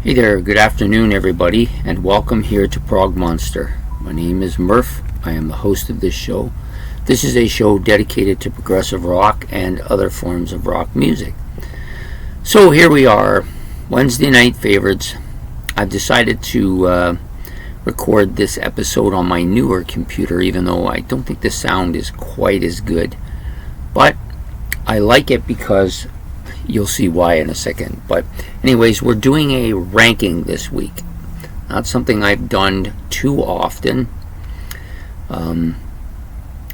Hey there, good afternoon everybody, and welcome here to Prog Monster. My name is Murph. I am the host of this show. This is a show dedicated to progressive rock and other forms of rock music. So here we are, Wednesday night favorites. I've decided to record this episode on my newer computer, even though I don't think the sound is quite as good. But I like it because you'll see why in a second. But anyways, we're doing a ranking this week. Not something I've done too often.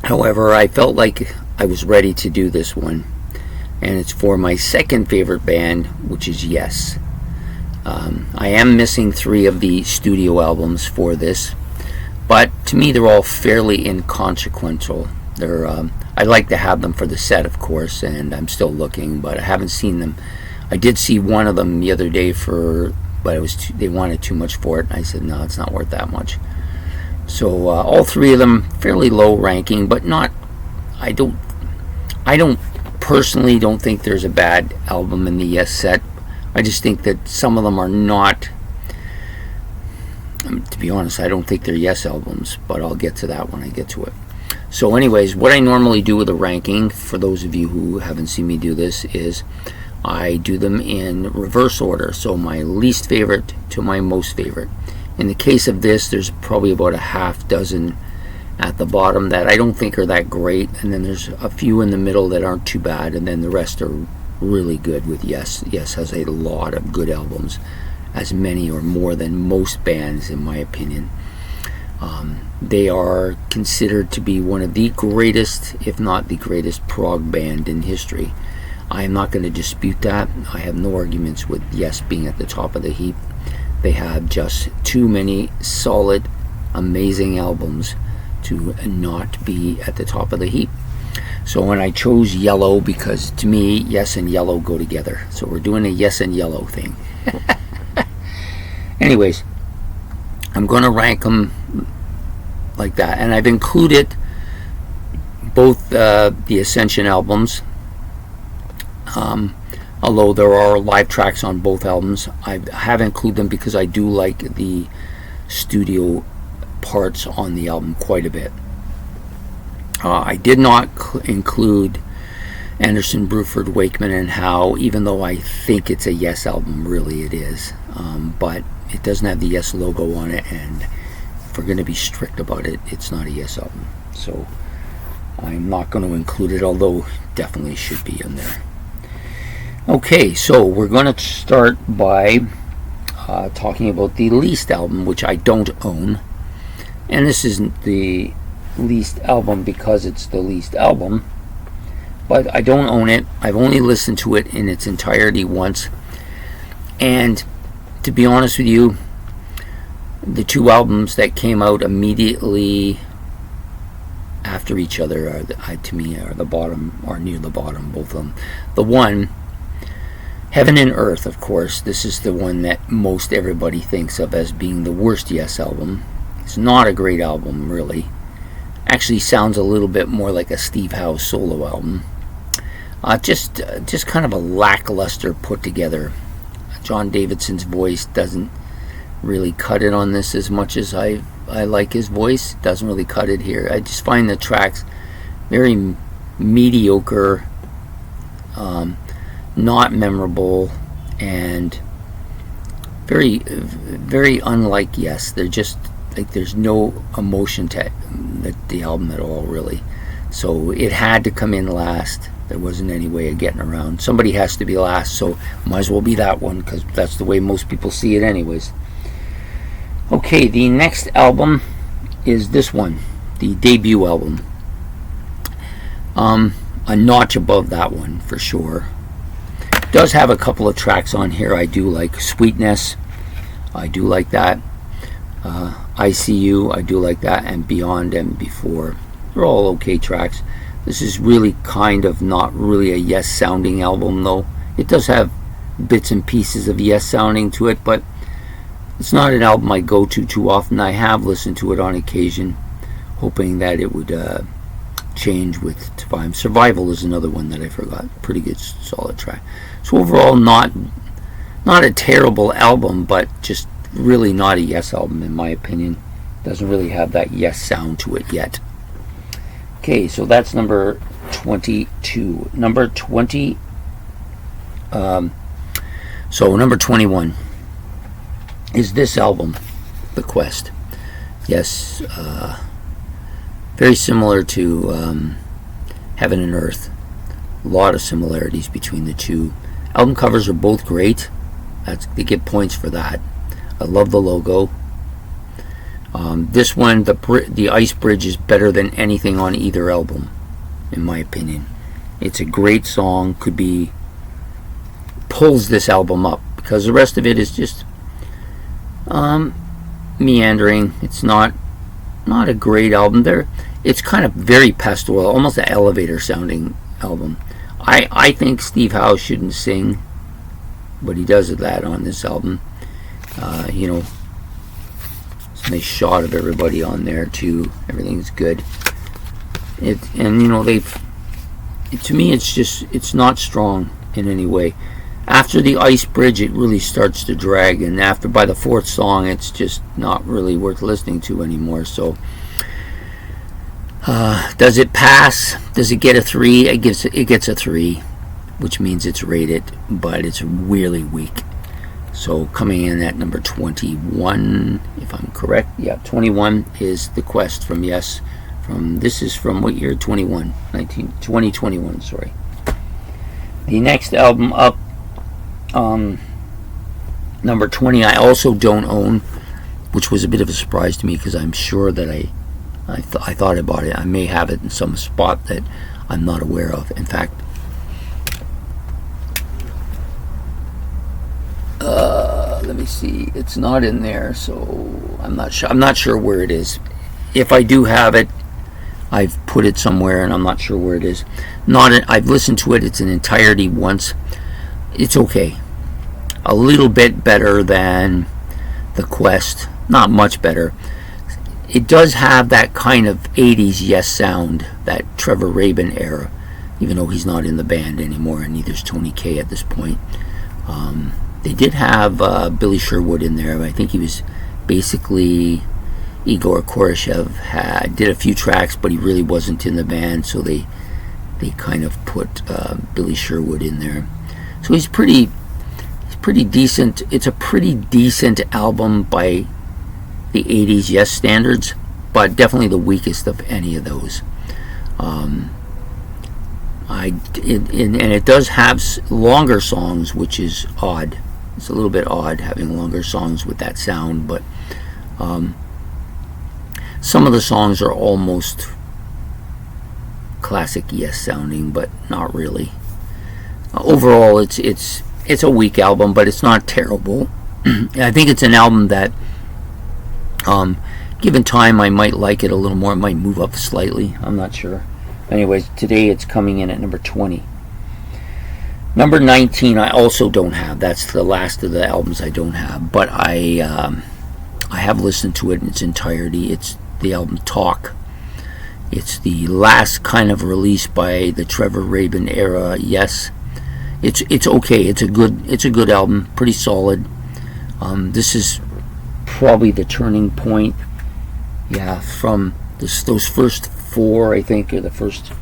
However, I felt like I was ready to do this one. And it's for my second favorite band, which is Yes. I am missing 3 of the studio albums for this. But to me, they're all fairly inconsequential. I like to have them for the set, of course, and I'm still looking, but I haven't seen them. I did see one of them the other day but it was they wanted too much for it, and I said no, it's not worth that much. So all 3 of them fairly low ranking, but not. I don't personally don't think there's a bad album in the Yes set. I just think that some of them are not. To be honest, I don't think they're Yes albums, but I'll get to that when I get to it. So anyways, what I normally do with a ranking, for those of you who haven't seen me do this, is I do them in reverse order. So my least favorite to my most favorite. In the case of this, there's probably about a half dozen at the bottom that I don't think are that great. And then there's a few in the middle that aren't too bad. And then the rest are really good with Yes. Yes has a lot of good albums. As many or more than most bands, in my opinion. They are considered to be one of the greatest, if not the greatest, prog band in history. I am not going to dispute that. I have no arguments with Yes being at the top of the heap. They have just too many solid, amazing albums to not be at the top of the heap. So when I chose Yellow, because to me, Yes and Yellow go together. So we're doing a Yes and Yellow thing. Anyways, I'm going to rank them like that, and I've included both the Ascension albums, although there are live tracks on both albums. I have included them because I do like the studio parts on the album quite a bit. I did not include Anderson, Bruford, Wakeman, and Howe, even though I think it's a Yes album. Really it is, but it doesn't have the Yes logo on it, and if we're going to be strict about it, it's not a Yes album. So I'm not going to include it, although it definitely should be in there. Okay, so we're going to start by talking about the least album, which I don't own. And this isn't the least album because it's the least album, but I don't own it. I've only listened to it in its entirety once, and to be honest with you, the 2 albums that came out immediately after each other to me are the bottom, or near the bottom, both of them. The one, Heaven and Earth, of course, this is the one that most everybody thinks of as being the worst Yes album. It's not a great album, really. Actually sounds a little bit more like a Steve Howe solo album. Just kind of a lackluster put together. John Davidson's voice doesn't really cut it on this as much as I like his voice. It doesn't really cut it here. I just find the tracks very mediocre, not memorable, and very, very unlike Yes. They're just like there's no emotion to the album at all, really. So it had to come in last. There wasn't any way of getting around. Somebody has to be last, so might as well be that one, because that's the way most people see it anyways. Okay, the next album is this one, the debut album. A notch above that one for sure. It does have a couple of tracks on here I do like. Sweetness, I do like that. I See You, I do like that, and Beyond and Before. They're all okay tracks. This is really kind of not really a Yes sounding album, though. It does have bits and pieces of Yes sounding to it, but it's not an album I go to too often. I have listened to it on occasion, hoping that it would change with time. Survival is another one that I forgot. Pretty good, solid track. So overall, not not a terrible album, but just really not a Yes album in my opinion. Doesn't really have that Yes sound to it yet. Okay, so that's number 22. Number 20. So number 21 is this album, The Quest. Yes, very similar to Heaven and Earth. A lot of similarities between the two. Album covers are both great. They get points for that. I love the logo. This one, the Ice Bridge, is better than anything on either album, in my opinion. It's a great song. Pulls this album up, because the rest of it is just meandering. It's not a great album. It's kind of very pastoral, almost an Elevator sounding album. I think Steve Howe shouldn't sing, but he does that on this album. It's a nice shot of everybody on there too. Everything's good. To me, it's not strong in any way. After the Ice Bridge, it really starts to drag, and by the fourth song, it's just not really worth listening to anymore. So, does it pass? Does it get a 3? It gets a 3, which means it's rated, but it's really weak. So coming in at number 21, if I'm correct, 21 is The Quest from Yes. This is from what year? 2021. Sorry. The next album up, number 20, I also don't own, which was a bit of a surprise to me, because I'm sure that I thought about it. I may have it in some spot that I'm not aware of. In fact, let me see. It's not in there, so I'm not sure. I'm not sure where it is. If I do have it, I've put it somewhere, and I'm not sure where it is. I've listened to it. It's in entirety once. It's okay. A little bit better than The Quest. Not much better. It does have that kind of 80s Yes sound, that Trevor Rabin era, even though he's not in the band anymore, and neither's Tony Kaye at this point. They did have Billy Sherwood in there. I think he was basically Igor Koroshev. Did a few tracks, but he really wasn't in the band, so they kind of put Billy Sherwood in there. So he's pretty decent. It's a pretty decent album by the 80s Yes standards, but definitely the weakest of any of those. And it does have longer songs, which is odd. It's a little bit odd having longer songs with that sound, but some of the songs are almost classic Yes sounding, but not really. Overall, it's a weak album, but it's not terrible. I think it's an album that, given time, I might like it a little more. It might move up slightly. I'm not sure. Anyways, today it's coming in at number 20. Number 19, I also don't have. That's the last of the albums I don't have, but I have listened to it in its entirety. It's the album Talk. It's the last kind of release by the Trevor Rabin era. Yes, it's okay. It's a good album, pretty solid. This is probably the turning point. Yeah, from those first 4, I think, or the first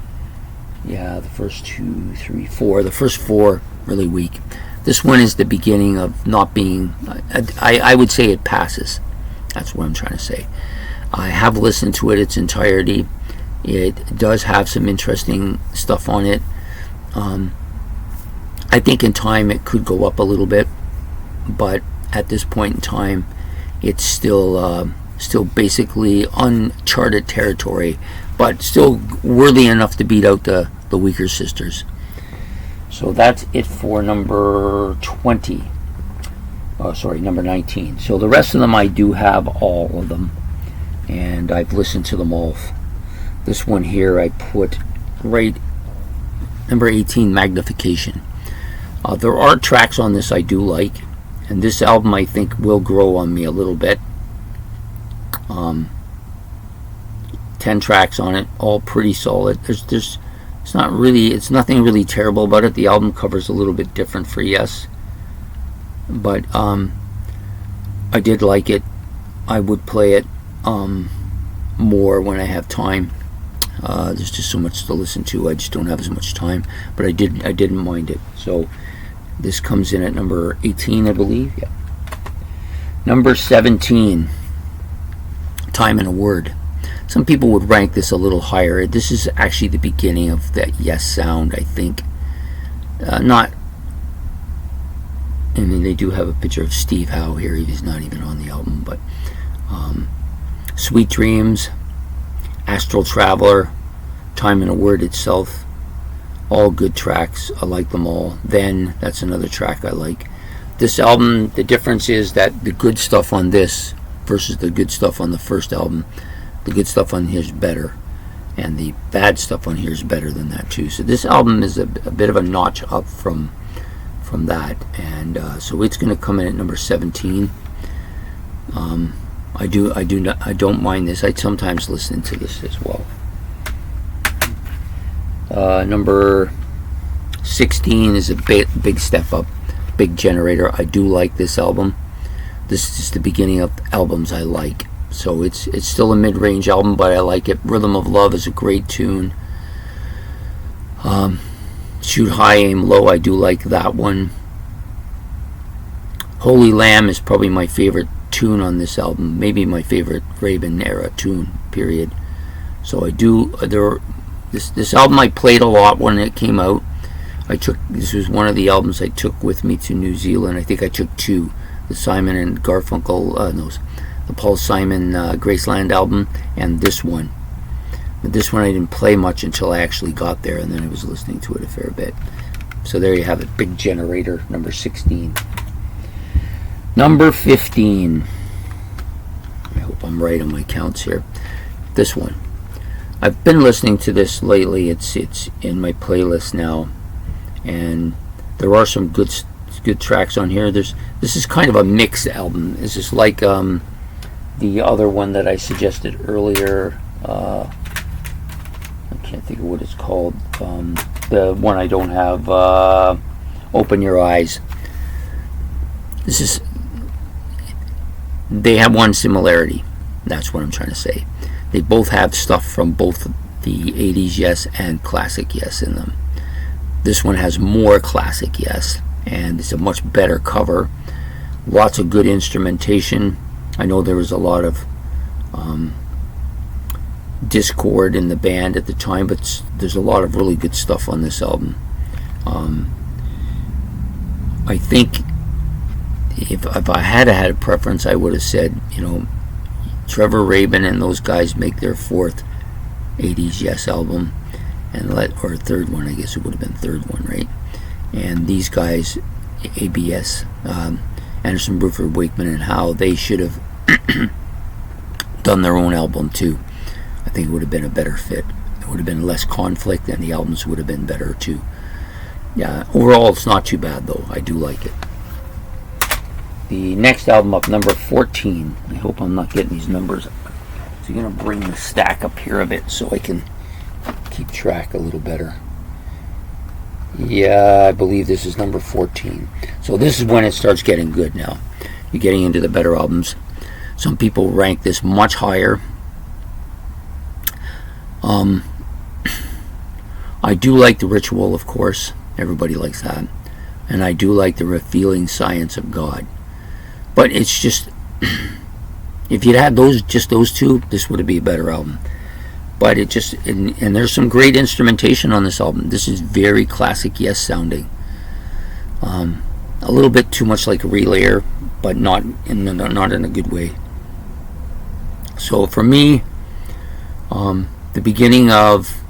2, 3, 4. The first 4 really weak. This one is the beginning of not being. I would say it passes. That's what I'm trying to say. I have listened to it its entirety. It does have some interesting stuff on it. I think in time it could go up a little bit, but at this point in time, it's still basically uncharted territory, but still worthy enough to beat out the weaker sisters. So that's it for number 20. Oh, sorry, number 19. So the rest of them, I do have all of them, and I've listened to them all. This one here I put right number 18, Magnification. There are tracks on this I do like, and this album I think will grow on me a little bit. 10 tracks on it, all pretty solid. It's nothing really terrible about it. The album cover's a little bit different for Yes. but I did like it. I would play it more when I have time. There's just so much to listen to. I just don't have as much time, but I didn't mind it. So this comes in at number 18, I believe. Yeah. Number 17, Time in a Word. Some people would rank this a little higher. This is actually the beginning of that Yes sound, I think. Not, I mean, they do have a picture of Steve Howe here. He's not even on the album, but Sweet Dreams, Astral Traveler, Time in a Word itself, all good tracks. I like them all. Then, that's another track I like. This album, the difference is that the good stuff on this versus the good stuff on the first album, the good stuff on here is better, and the bad stuff on here is better than that too. So this album is a bit of a notch up from that, and so it's going to come in at number 17. I don't mind this. I sometimes listen to this as well. Number 16 is a big step up, big generator. I do like this album. This is the beginning of albums I like. So it's still a mid-range album, but I like it. Rhythm of Love is a great tune. Shoot High, Aim Low, I do like that one. Holy Lamb is probably my favorite tune on this album. Maybe my favorite Rabin era tune, period. So I do, this album I played a lot when it came out. This was one of the albums I took with me to New Zealand. I think I took two. The Simon and Garfunkel, the Paul Simon Graceland album, and this one. But this one I didn't play much until I actually got there, and then I was listening to it a fair bit. So there you have it, Big Generator, number 16. Number 15. I hope I'm right on my counts here. This one. I've been listening to this lately. It's in my playlist now, and there are some good tracks on here. This is kind of a mixed album. This is like the other one that I suggested earlier. I can't think of what it's called. The one I don't have, Open Your Eyes. They have one similarity. That's what I'm trying to say. They both have stuff from both the 80s Yes and classic Yes in them. This one has more classic Yes, and it's a much better cover. Lots of good instrumentation. I know there was a lot of discord in the band at the time, but there's a lot of really good stuff on this album. I think if I had a preference, I would have said, Trevor Rabin and those guys make their fourth 80s Yes album, or third one, I guess it would have been third one, right? And these guys, ABS, Anderson, Bruford, Wakeman, and Howe, they should have done their own album too. I think it would have been a better fit. It would have been less conflict, and the albums would have been better too. Yeah, overall it's not too bad though. I do like it. The next album up, number 14. I hope I'm not getting these numbers. So you're going to bring the stack up here a bit so I can keep track a little better. Yeah, I believe this is number 14. So this is when it starts getting good now. You're getting into the better albums. Some people rank this much higher. I do like The Ritual, of course. Everybody likes that. And I do like The Revealing Science of God. But it's just, if you'd had those two, this would be a better album. But it just, and there's some great instrumentation on this album. This is very classic Yes sounding. A little bit too much like a Relayer, but not in a good way. So for me, the beginning of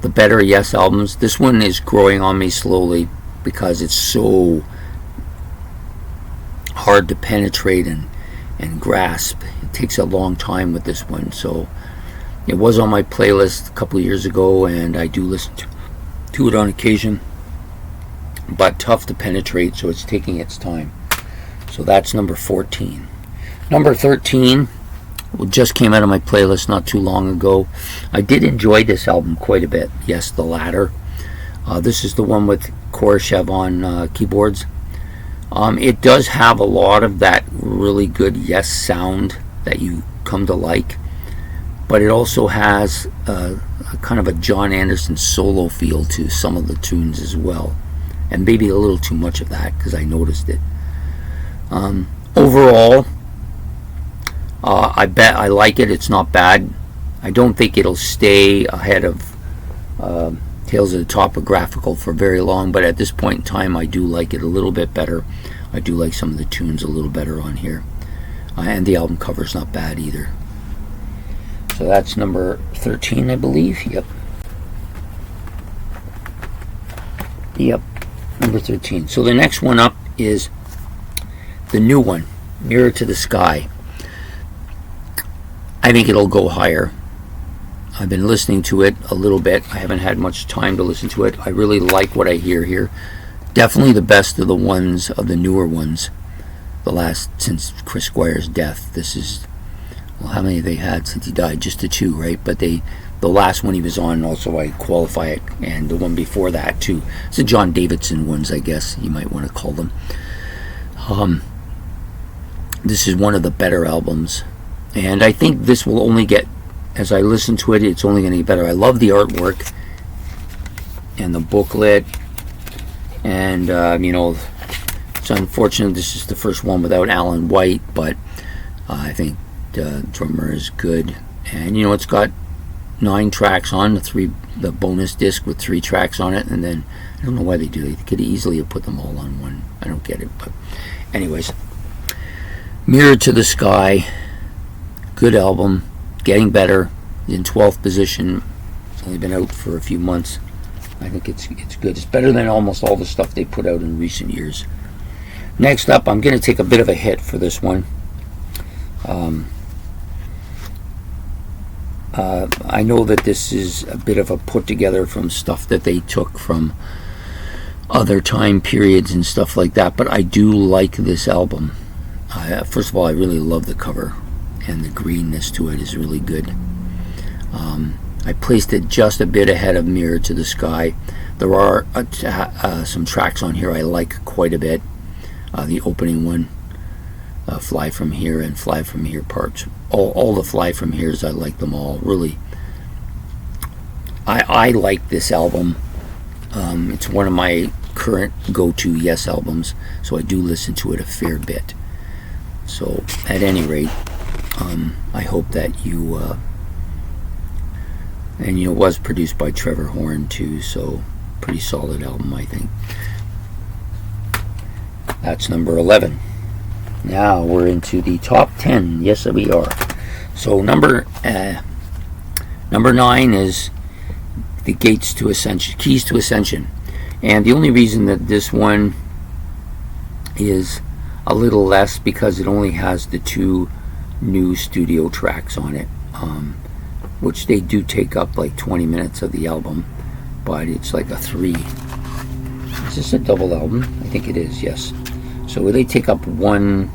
the better Yes albums, this one is growing on me slowly because it's so hard to penetrate and grasp. It takes a long time with this one. So it was on my playlist a couple of years ago, and I do listen to it on occasion, but tough to penetrate, so it's taking its time. So that's number 14. Number 13 just came out of my playlist not too long ago. I did enjoy this album quite a bit. Yes, The Ladder. This is the one with Korshev on keyboards. It does have a lot of that really good Yes sound that you come to like, but it also has a kind of a John Anderson solo feel to some of the tunes as well, and maybe a little too much of that because I noticed it. Overall, I bet I like it. It's not bad. I don't think it'll stay ahead of Tales of the Topographical for very long, but at this point in time I do like it a little bit better. I do like some of the tunes a little better on here, and the album cover's not bad either. So that's number 13, I believe. Yep, number 13. So the next one up is the new one, Mirror to the Sky. I think it'll go higher. I've been listening to it a little bit. I haven't had much time to listen to it. I really like what I hear here. Definitely the best of the ones, of the newer ones. The last, since Chris Squire's death. This is, well, how many have they had since he died? Just the 2, right? But the last one he was on, also I qualify it, and the one before that too. It's the John Davidson ones, I guess you might want to call them. This is one of the better albums, and I think this will only get, as I listen to it, it's only going to get better. I love the artwork and the booklet, and it's unfortunate this is the first one without Alan White, but I think the drummer is good, and it's got 9 tracks on the bonus disc with 3 tracks on it, and then I don't know why they do it. They could easily have put them all on one. I don't get it, but anyways, Mirror to the Sky, good album, getting better, in 12th position. It's only been out for a few months. I think it's good. It's better than almost all the stuff they put out in recent years. Next up, I'm going to take a bit of a hit for this one. I know that this is a bit of a put together from stuff that they took from other time periods and stuff like that, but I do like this album. First of all, I really love the cover, and the greenness to it is really good. I placed it just a bit ahead of Mirror to the Sky. There are some tracks on here I like quite a bit. The opening one, Fly From Here and Fly From Here parts. All the Fly From Heres, I like them all, really. I like this album. It's one of my current go-to Yes albums, so I do listen to it a fair bit. So at any rate, I hope that you and it was produced by Trevor Horn too, so pretty solid album, I think. That's number 11. Now we're into the top 10. Yes, we are. So number 9 is the Keys to Ascension, and the only reason that this one is a little less because it only has the 2 new studio tracks on it, which they do take up like 20 minutes of the album, but it's like a 3. Is this a double album? I think it is, yes. So they take up one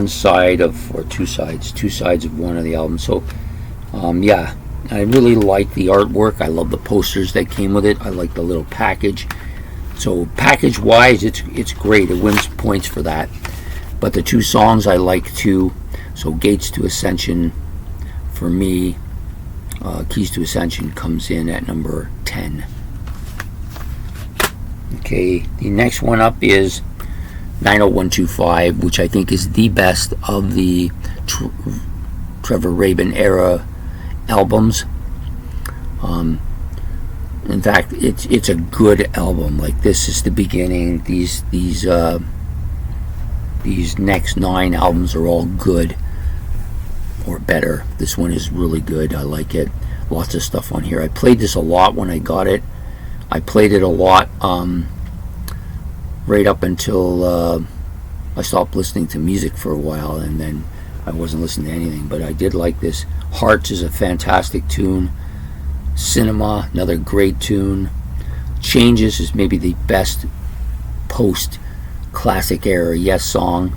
side of, or two sides of one of the album. So yeah, I really like the artwork. I love the posters that came with it. I like the little package. So package wise, it's great. It wins points for that. But the 2 songs I like too. So Gates to Ascension, for me, Keys to Ascension comes in at number 10. Okay, the next one up is 90125, which I think is the best of the Trevor Rabin era albums. In fact, it's a good album. Like, this is the beginning. These next 9 albums are all good or better. This one is really good. I like it. Lots of stuff on here. I played this a lot when I got it. I played it a lot right up until I stopped listening to music for a while, and then I wasn't listening to anything, but I did like this. Hearts is a fantastic tune. Cinema, another great tune. Changes is maybe the best post classic era Yes song.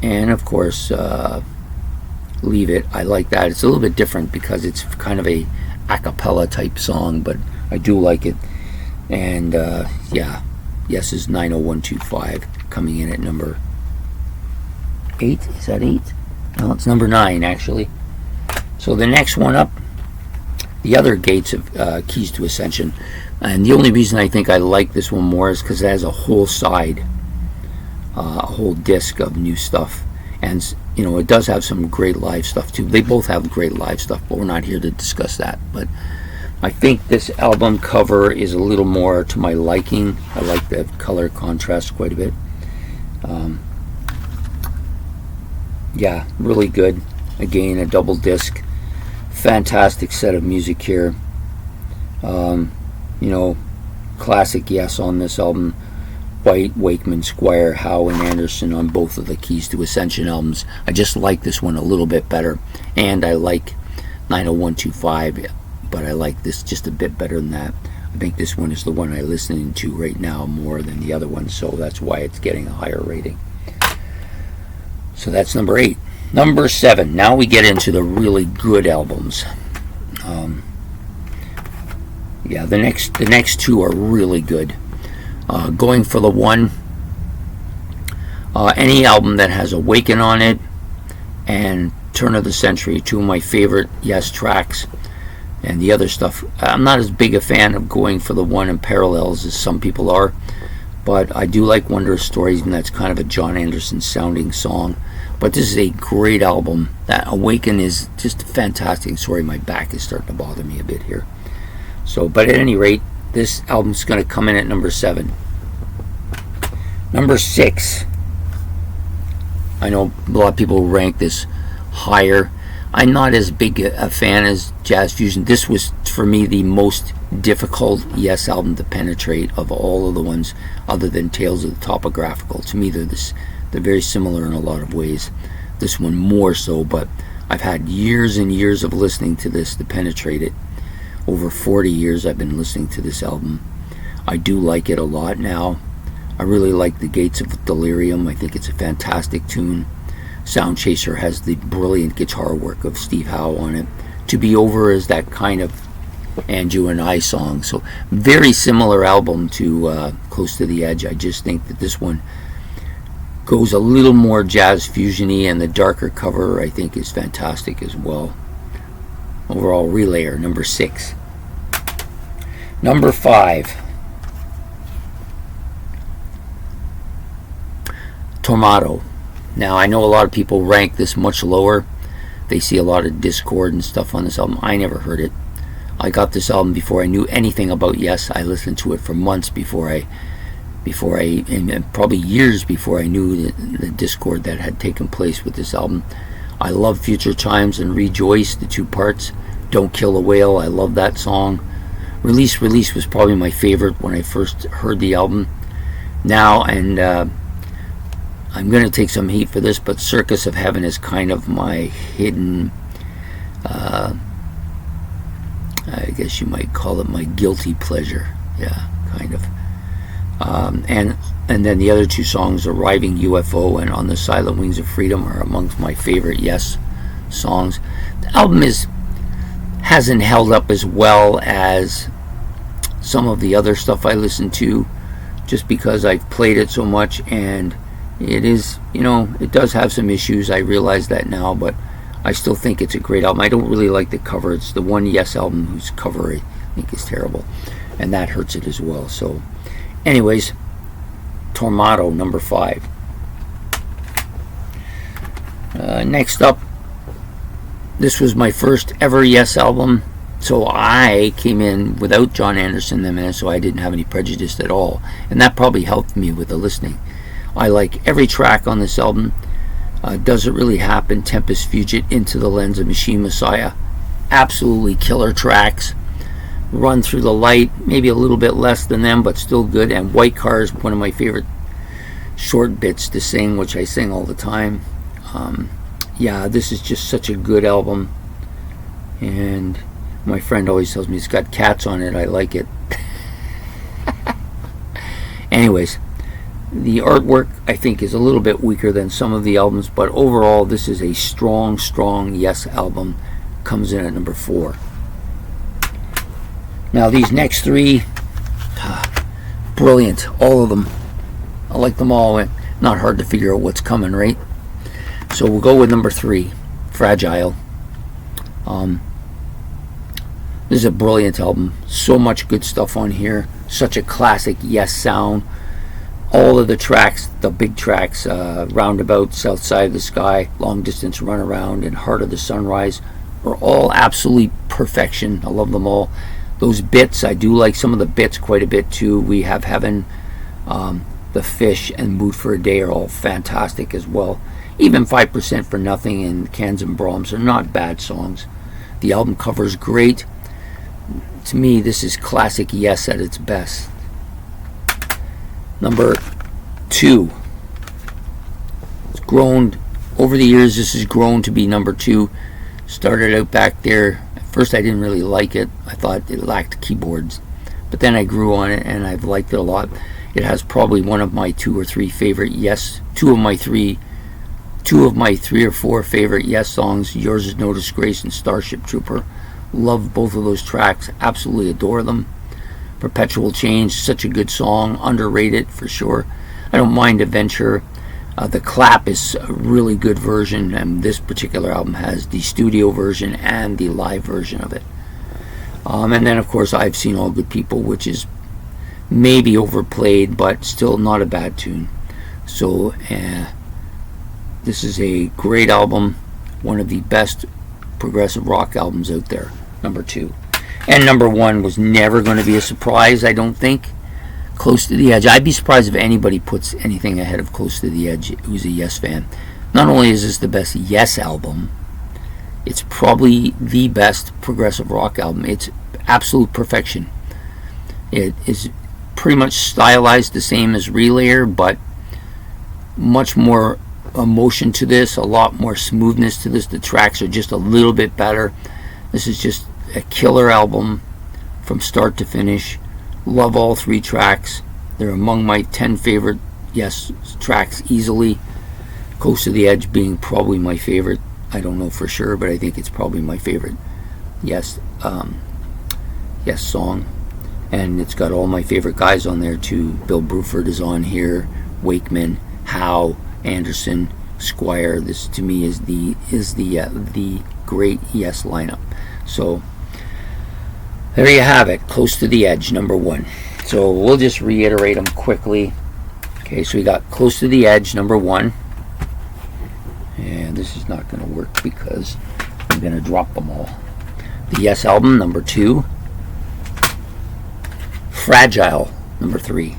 And of course, Leave It. I like that. It's a little bit different because it's kind of a cappella type song, but I do like it. And yeah, Yes's 90125 coming in at number 8. Is that 8? No, it's number 9 actually. So the next one up, the other Gates of Keys to Ascension, and the only reason I think I like this one more is because it has a whole side, a whole disc of new stuff, and you know, it does have some great live stuff too. They both have great live stuff, but we're not here to discuss that. But I think this album cover is a little more to my liking. I like the color contrast quite a bit. Yeah, really good. Again, a double disc. Fantastic set of music here. You know, classic Yes on this album. White, Wakeman, Squire, Howe, and Anderson on both of the Keys to Ascension albums. I just like this one a little bit better, and I like 90125, but I like this just a bit better than that. I think this one is the one I'm listening to right now more than the other one, so that's why it's getting a higher rating. So that's number 8. Number 7. Now we get into the really good albums. Yeah, the next two are really good. Going for the one, any album that has Awaken on it and Turn of the Century, two of my favorite Yes tracks. And the other stuff, I'm not as big a fan of Going for the One and Parallels as some people are, but I do like Wondrous Stories, and that's kind of a John Anderson sounding song. But this is a great album. That Awaken is just fantastic. Sorry, my back is starting to bother me a bit here. So, but at any rate, this album's going to come in at number 7. Number 6. I know a lot of people rank this higher. I'm not as big a fan as Jazz Fusion. This was, for me, the most difficult Yes album to penetrate of all of the ones other than Tales of the Topographical. To me, they're very similar in a lot of ways. This one more so, but I've had years and years of listening to this to penetrate it. Over 40 years I've been listening to this album. I do like it a lot now. I really like The Gates of Delirium. I think it's a fantastic tune. Sound Chaser has the brilliant guitar work of Steve Howe on it. To Be Over is that kind of And You and I song. So very similar album to Close to the Edge. I just think that this one goes a little more jazz fusion-y, and the darker cover I think is fantastic as well. Overall, Relayer, number 6. Number 5. Tormato. Now, I know a lot of people rank this much lower. They see a lot of discord and stuff on this album. I never heard it. I got this album before I knew anything about Yes. I listened to it for months before I and probably years before I knew the discord that had taken place with this album. I love Future Chimes and Rejoice, the 2 parts. Don't Kill a Whale, I love that song. Release was probably my favorite when I first heard the album. Now, and I'm going to take some heat for this, but Circus of Heaven is kind of my hidden, I guess you might call it my guilty pleasure. Yeah, kind of. And then the other 2 songs, Arriving UFO and On the Silent Wings of Freedom, are amongst my favorite Yes songs. The album hasn't held up as well as some of the other stuff I listen to, just because I've played it so much, and it is, you know, it does have some issues. I realize that now, but I still think it's a great album. I don't really like the cover. It's the one Yes album whose cover I think is terrible, and that hurts it as well. So anyways, Tormato, number 5. Next up, this was my first ever Yes album, so I came in without John Anderson in it, so I didn't have any prejudice at all, and that probably helped me with the listening. I like every track on this album. Does It Really Happen, Tempest Fugit, Into the Lens of Machine Messiah, absolutely killer tracks. Run Through the Light, maybe a little bit less than them, but still good. And White Car is one of my favorite short bits to sing, which I sing all the time. Yeah, this is just such a good album, and my friend always tells me it's got cats on it. I like it. Anyways, the artwork I think is a little bit weaker than some of the albums, but overall this is a strong Yes album. Comes in at number 4. Now these next 3, brilliant, all of them. I like them all. Not hard to figure out what's coming, right? So we'll go with number 3, Fragile. This is a brilliant album. So much good stuff on here. Such a classic Yes sound. All of the tracks, the big tracks, Roundabout, South Side of the Sky, Long Distance Runaround, and Heart of the Sunrise, are all absolute perfection. I love them all. Those bits, I do like some of the bits quite a bit too. We Have Heaven, The Fish, and Mood for a Day are all fantastic as well. Even 5% for Nothing and Cans and Brahms are not bad songs. The album cover is great. To me, this is classic Yes at its best. Number 2. It's grown over the years. This has grown to be number 2. Started out back there. At first, I didn't really like it. I thought it lacked keyboards, but then I grew on it, and I've liked it a lot. It has probably one of my 2 or 3 favorite Yes. Two of my 3 or 4 favorite Yes songs. Yours Is No Disgrace and Starship Trooper. Love both of those tracks. Absolutely adore them. Perpetual Change, such a good song. Underrated for sure. I don't mind Adventure. The Clap is a really good version, and this particular album has the studio version and the live version of it. And then, of course, I've Seen All Good People, which is maybe overplayed, but still not a bad tune. So, this is a great album. One of the best progressive rock albums out there. Number 2. And number 1 was never going to be a surprise, I don't think. Close to the Edge. I'd be surprised if anybody puts anything ahead of Close to the Edge who's a Yes fan. Not only is this the best Yes album, it's probably the best progressive rock album. It's absolute perfection. It is pretty much stylized the same as Relayer, but much more emotion to this, a lot more smoothness to this. The tracks are just a little bit better. This is just a killer album from start to finish. Love all 3 tracks. They're among my 10 favorite Yes tracks easily. Close to the Edge being probably my favorite. I don't know for sure, but I think it's probably my favorite Yes Yes song. And it's got all my favorite guys on there too. Bill Bruford is on here, Wakeman, Howe, Anderson, Squire. This to me is the great Yes lineup. So there you have it. Close to the Edge, number 1. So we'll just reiterate them quickly. Okay, so we got Close to the Edge, number 1. And this is not going to work because I'm going to drop them all. The Yes album, number 2. Fragile, number 3.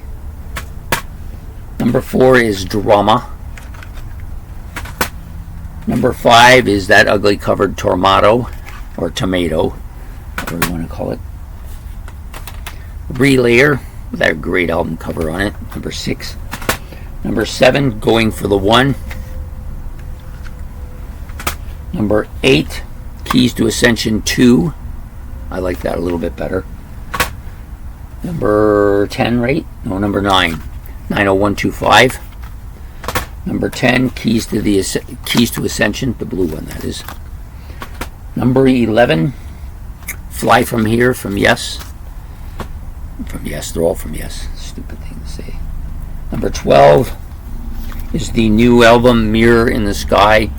Number 4 is Drama. Number 5 is That Ugly Covered Tomato, or Tomato, whatever you want to call it. Relayer, with that great album cover on it, number 6. Number 7, Going for the One. Number 8, Keys to Ascension 2. I like that a little bit better. Number 10, right? No, number 9, 90125. Number 10, Keys to Ascension, the blue one that is. Number 11, Fly From Here from Yes. From Yes, they're all from Yes. Stupid thing to say. Number 12 is the new album Mirror in the Sky.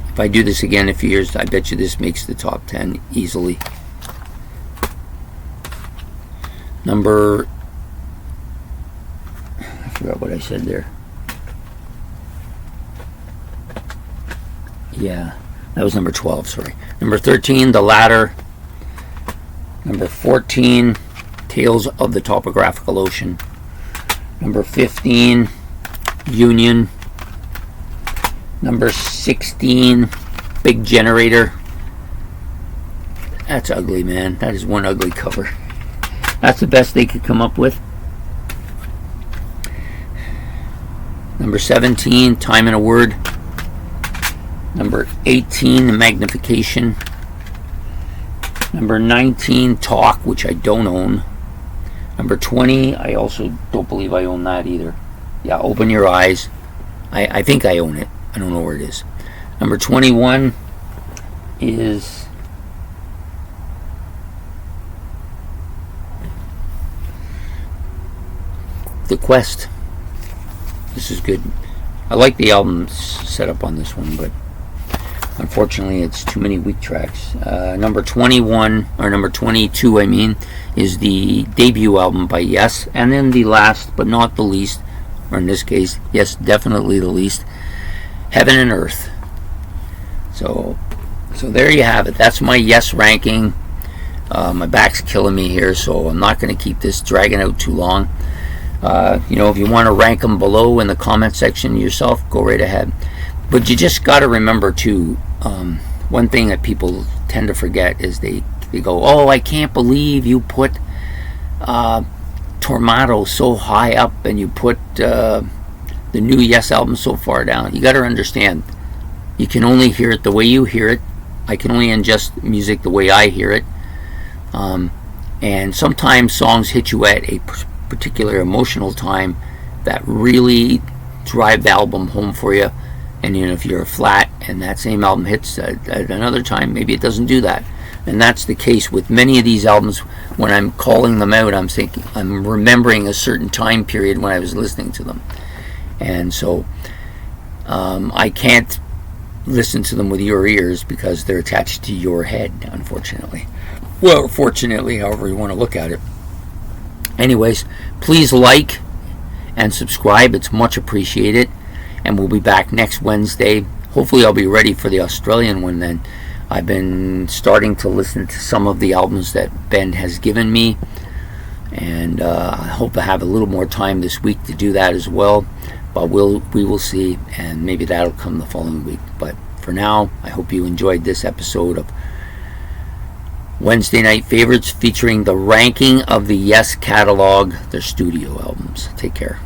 If I do this again in a few years, I bet you this makes the top 10 easily. Number, I forgot what I said there. Yeah, that was number 12, sorry. Number 13, The Ladder. Number 14, Tales of the Topographical Ocean. Number 15, Union. Number 16, Big Generator. That's ugly, man. That is one ugly cover. That's the best they could come up with. Number 17, Time and a Word. Number 18, Magnification. Number 19, Talk, which I don't own. Number 20, I also don't believe I own that either. Yeah, Open Your Eyes. I think I own it. I don't know where it is. Number 21 is The Quest. This is good. I like the album setup on this one, but unfortunately it's too many weak tracks. Number 21, or number 22 I mean, is the debut album by Yes, and then the last but not the least, or in this case, yes, definitely the least, Heaven and Earth. So there you have it. That's my Yes ranking. My back's killing me here, so I'm not going to keep this dragging out too long. If you want to rank them below in the comment section yourself, go right ahead. But you just got to remember too, one thing that people tend to forget is they go, oh, I can't believe you put Tormato so high up and you put the new Yes album so far down. You got to understand, you can only hear it the way you hear it. I can only ingest music the way I hear it. And sometimes songs hit you at a particular emotional time that really drive the album home for you. And if you're flat and that same album hits at another time, maybe it doesn't do that. And that's the case with many of these albums. When I'm calling them out, I'm remembering a certain time period when I was listening to them. And so I can't listen to them with your ears because they're attached to your head, unfortunately. Well, fortunately, however you want to look at it. Anyways, please like and subscribe. It's much appreciated. And we'll be back next Wednesday. Hopefully I'll be ready for the Australian one then. I've been starting to listen to some of the albums that Ben has given me. And I hope to have a little more time this week to do that as well. But we will see. And maybe that'll come the following week. But for now, I hope you enjoyed this episode of Wednesday Night Favorites, featuring the ranking of the Yes catalog, their studio albums. Take care.